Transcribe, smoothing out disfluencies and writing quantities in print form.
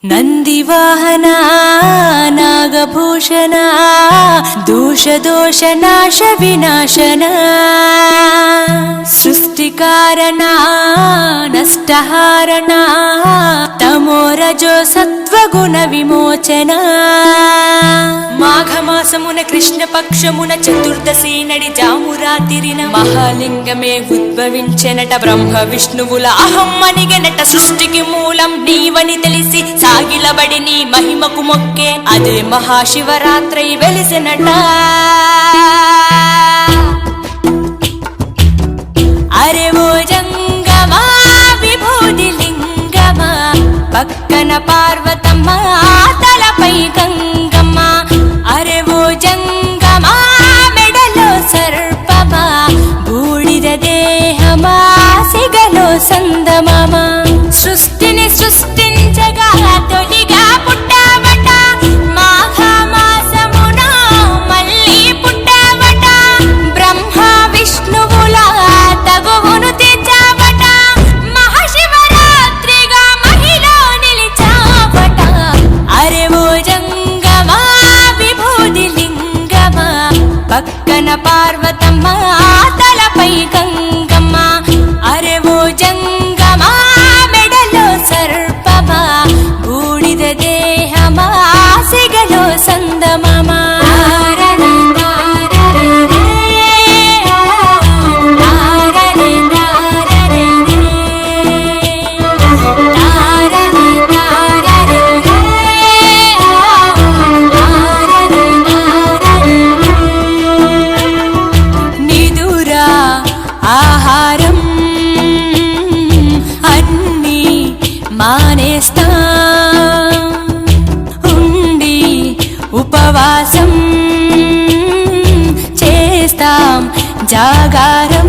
ನಂದಿವಾಹನ ನಾಗಭೂಷಣ ದೋಷ ದೋಷ ನಾಶ ವಿನಾಶನ ಸೃಷ್ಟಿಕಾರಣ ನಷ್ಟಹಾರಣ ತಮೋರಜೋ సత్వగుణ విమోచన మాఘమాసమున కృష్ణ పక్షమున చతుర్దశి నడి జామురాతిరిన మహాలింగమే ఉద్భవించెనట బ్రహ్మ విష్ణువుల అహం అనిగెనట సృష్టికి మూలం నీవని తెలిసి సాగిలబడి నీ మహిమకు మొక్కే అదే మహాశివరాత్రి వెలిసెనట అరే ఓ జంగమా విభూది లింగమా పక్కన పార్వతమ్మ తలపై గంగమ్మ అరే ఓ జంగమా మెడలో సర్పమా బూడిద దేహమా సిగలో సందమామా సృష్టిని సృష్టించగా తొలిగా పుట్టావట మాఘమాసమున మళ్ళీ పుట్టావట బ్రహ్మ విష్ణువుల తగువును తెచ్చావట మహాశివరాత్రిగా మహిలో నిలిచావట అరే ఓ జంగమా విభూది లింగమా పక్కన పార్వతమ్మ తలపై గంగమ్మ అరే ఓ జంగమా మెడలో సర్పమా బూడిద దేహమా సిగలో సందమామా నిదురా ఆహారం అన్నీ మానేస్తా ఉండి ఉపవాసం చేస్తాం జాగారం